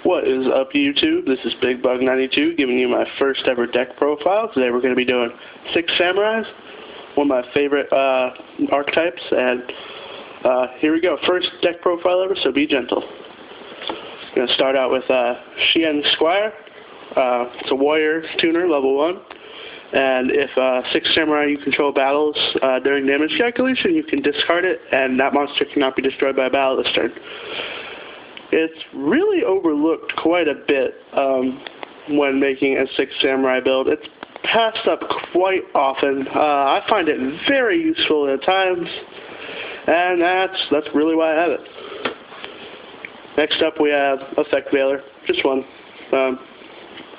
What is up, YouTube? This is BigBug92 giving you my first ever deck profile. Today we're going to be doing 6 Samurais, one of my favorite archetypes, and here we go. First deck profile ever, so be gentle. I'm going to start out with Squire. It's a warrior tuner, level 1. And if 6 Samurai you control battles during damage calculation, you can discard it, and that monster cannot be destroyed by a battle this turn. It's really overlooked quite a bit when making a 6 Samurai build. It's passed up quite often. I find it very useful at times, and that's really why I have it. Next up we have Effect Veiler, just one.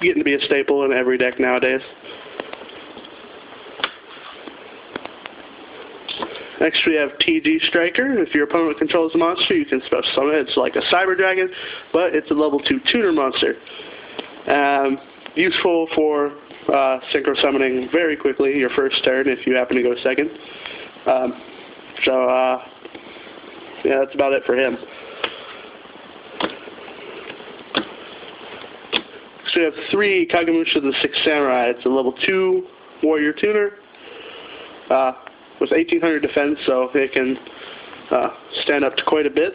Getting to be a staple in every deck nowadays. Next we have TG Striker. If your opponent controls a monster, you can special summon it. It's like a Cyber Dragon, but it's a level 2 tuner monster. Useful for synchro summoning very quickly your first turn if you happen to go second. Yeah, that's about it for him. So we have 3 Kagemusha the 6 Samurai. It's a level 2 warrior tuner. With 1800 defense, so it can stand up to quite a bit.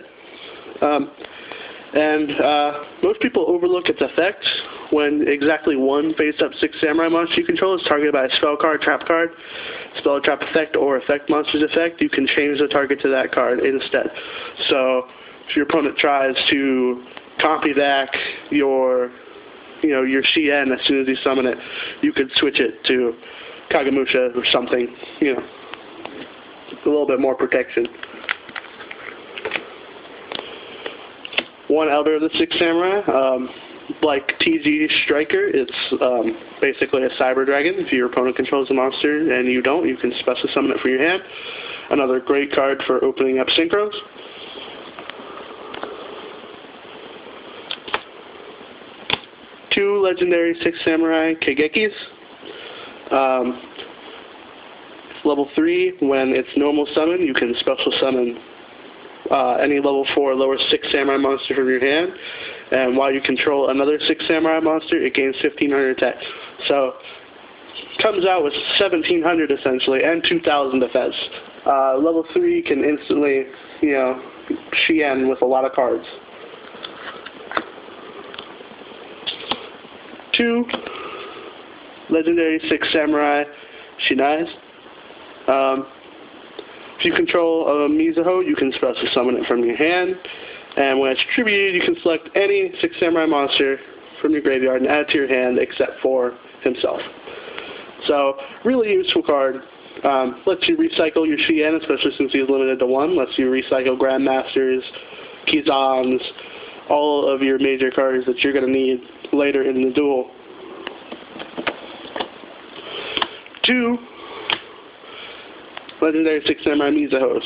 Most people overlook its effects when exactly one face-up 6 Samurai monster you control is targeted by a spell card, trap card, spell or trap effect, or effect monster's effect. You can change the target to that card instead. So if your opponent tries to copy back your CN as soon as you summon it, you could switch it to Kagemusha or something, a little bit more protection. One Elder of the 6 Samurai, like TG Striker, it's basically a Cyber Dragon. If your opponent controls a monster and you don't, you can special summon it from your hand. Another great card for opening up synchros. Two legendary 6 Samurai Kagekis. Level 3, when it's normal summon, you can special summon any level 4 or lower 6 Samurai monster from your hand, and while you control another 6 Samurai monster, it gains 1500 attack. So, comes out with 1700 essentially, and 2000 defense. Level 3 can instantly, Shien with a lot of cards. 2 legendary 6 Samurai Shinais. If you control a Mizuho, you can special summon it from your hand, and when it's tributed, you can select any 6 Samurai monster from your graveyard and add it to your hand except for himself. So, really useful card. Lets you recycle your Shien, especially since he's limited to 1. Lets you recycle Grandmasters, Kizans, all of your major cards that you're going to need later in the duel. 2 legendary 6 Samurai Mizuhos.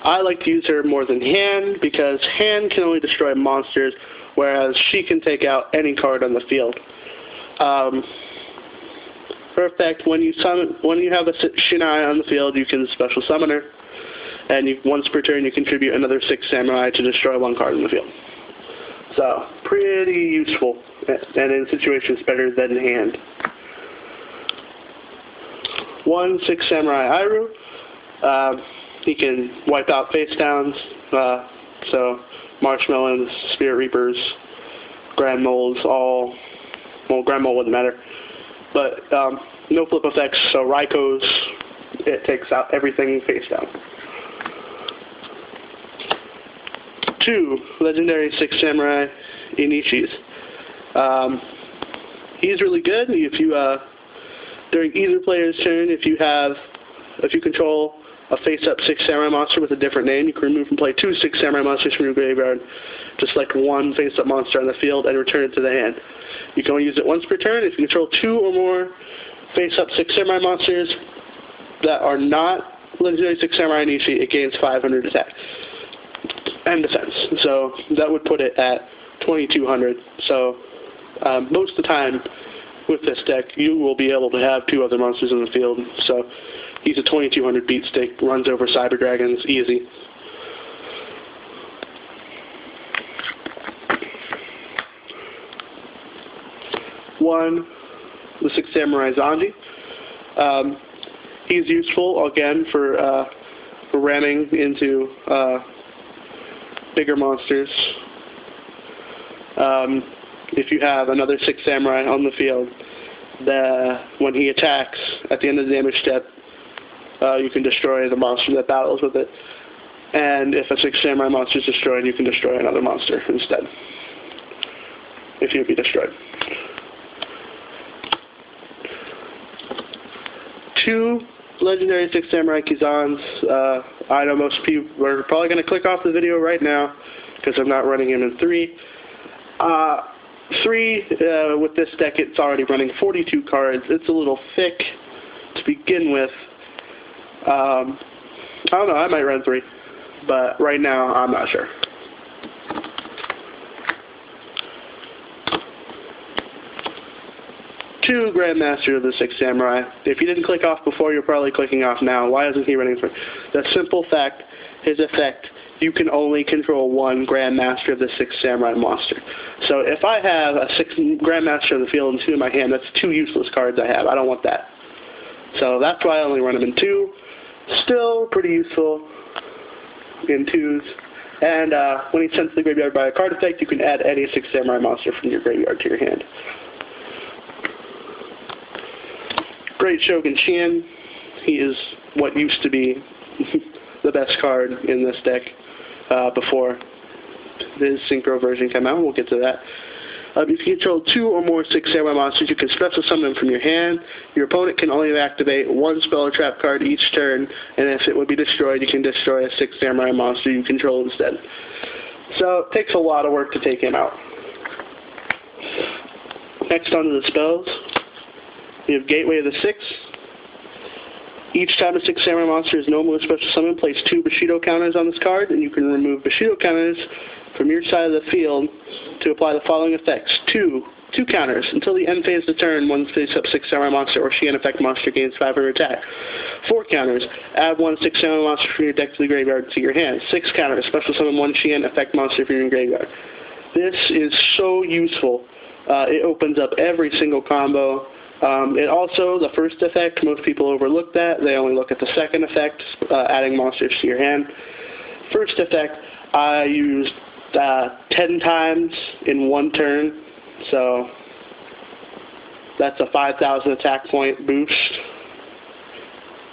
I like to use her more than hand because hand can only destroy monsters, whereas she can take out any card on the field. For effect, when you have a Shinai on the field, you can special summon her, and once per turn you contribute another 6 Samurai to destroy 1 card on the field. So, pretty useful, and in situations better than hand. 1 6 Samurai Iru. He can wipe out face downs, so Marshmallows, Spirit Reapers, Grand Molds, Grand Mold wouldn't matter. But no flip effects, so Raikos, it takes out everything face down. 2 legendary 6 Samurai Inishis. He's really good if you during either player's turn, if you control a face-up 6 Samurai monster with a different name, you can remove and play 2 6 Samurai monsters from your graveyard, just select 1 face-up monster on the field and return it to the hand. You can only use it once per turn. If you control 2 or more face-up 6 Samurai monsters that are not legendary 6 Samurai Nishi, it gains 500 attack and defense. So that would put it at 2200. So most of the time, with this deck, you will be able to have 2 other monsters in the field. So he's a 2200 beat stick, runs over Cyber Dragons, easy. 1, the 6 Samurai Zanji. He's useful, again, for ramming into bigger monsters. If you have another 6 Samurai on the field, when he attacks, at the end of the damage step, you can destroy the monster that battles with it. And if a 6 Samurai monster is destroyed, you can destroy another monster instead, if he would be destroyed. 2 legendary 6 Samurai Kizans. I know most people are probably going to click off the video right now because I'm not running him in 3. 3, with this deck, it's already running 42 cards. It's a little thick to begin with. I don't know, I might run 3, but right now I'm not sure. Two Grandmaster of the 6 Samurai. If you didn't click off before, you're probably clicking off now. Why isn't he running 3? The simple fact, his effect, you can only control 1 Grandmaster of the 6 Samurai monster. So if I have a 6 Grandmaster of the field and 2 in my hand, that's 2 useless cards I have. I don't want that. So that's why I only run them in 2. Still pretty useful in 2s. And when he sends to the graveyard by a card effect, you can add any 6 Samurai monster from your graveyard to your hand. Great Shogun Xian. He is what used to be the best card in this deck before his synchro version came out. We'll get to that. If you control 2 or more 6 Samurai monsters, you can special summon them from your hand. Your opponent can only activate 1 spell or trap card each turn, and if it would be destroyed, you can destroy a 6 Samurai monster you control instead. So it takes a lot of work to take him out. Next, on to the spells. We have Gateway of the 6. Each time a 6 Samurai monster is normally special summoned, place 2 Bushido counters on this card, and you can remove Bushido counters from your side of the field to apply the following effects. 2 counters. Until the end phase of the turn, 1 face-up 6 Samurai monster or Xian effect monster gains 500 attack. 4 counters. Add 1 6 Samurai monster from your deck to the graveyard to your hand. 6 counters. Special summon 1 Xian effect monster from your graveyard. This is so useful. It opens up every single combo. It also, the first effect, most people overlook that. They only look at the second effect, adding monsters to your hand. First effect, I used 10 times in 1 turn, so that's a 5,000 attack point boost.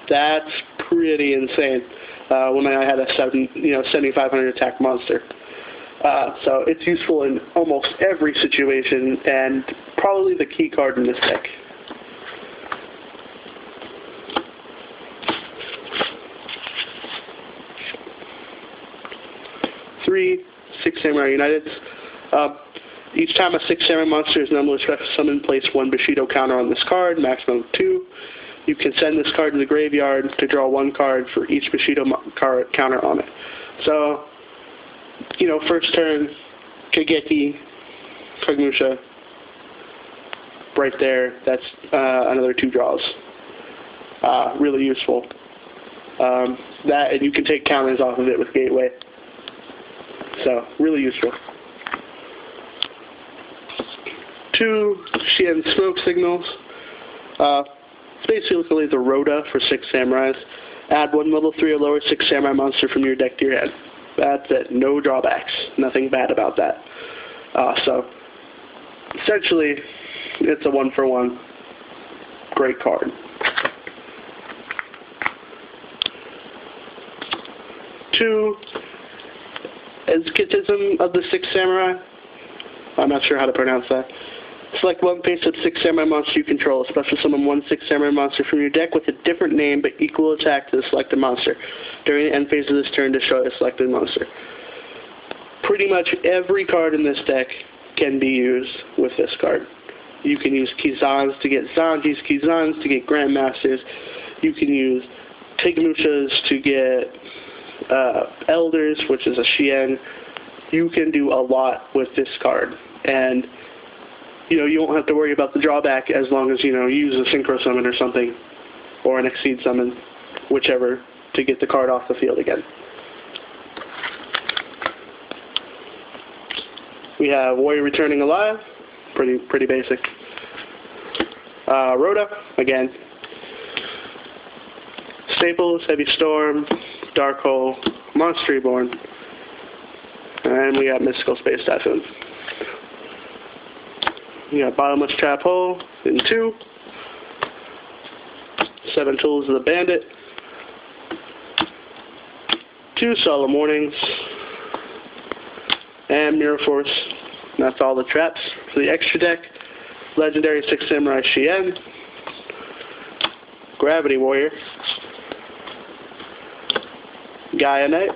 That's pretty insane when I had a 7,500 attack monster. So it's useful in almost every situation, and probably the key card in this deck. 3 6 Samurai United. Each time a 6 Samurai monster is normally special summoned, place 1 Bushido counter on this card, maximum of 2. You can send this card to the graveyard to draw 1 card for each Bushido counter on it. So, first turn, Kageki, Kagemusha, right there, that's another 2 draws. Really useful. And you can take counters off of it with Gateway. So, really useful. 2 Xian Smoke Signals. It's basically the Rhoda for 6 Samurais. Add 1 level 3 or lower 6 Samurai monster from your deck to your hand. That's it. No drawbacks. Nothing bad about that. So, essentially, it's a 1-for-1. Great card. 2 Escapism of the 6 Samurai. I'm not sure how to pronounce that. Select 1 face-up 6 Samurai monster you control. Special summon 1 6 Samurai monster from your deck with a different name but equal attack to the selected monster. During the end phase of this turn, destroy the selected monster. Pretty much every card in this deck can be used with this card. You can use Kizans to get Zanjis, Kizans to get Grandmasters. You can use Kagemushas to get Elders, which is a Xian. You can do a lot with this card. And you won't have to worry about the drawback as long as, you use a Synchro Summon or something, or an Exceed Summon, whichever, to get the card off the field again. We have Warrior Returning Alive, pretty basic. Rhoda, again. Staples, Heavy Storm, Dark Hole, Monster Reborn, and we got Mystical Space Typhoon. We got Bottomless Trap Hole in 2, 7 Tools of the Bandit, 2 Solemn Warnings, and Mirror Force. And that's all the traps for the extra deck. Legendary 6 Samurai Shien, Gravity Warrior, Gaia Knight,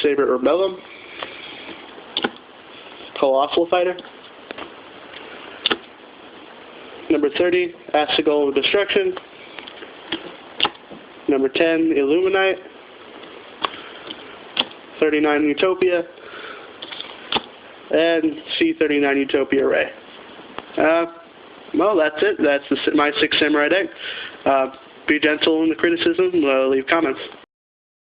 Xavier Rebellum, Colossal Fighter, number 30, Acid Golem of Destruction, number 10, Illuminite, 39, Utopia, and C39 Utopia Ray. Well, that's it. That's my 6 Samurai deck. Be gentle in the criticism. Leave comments.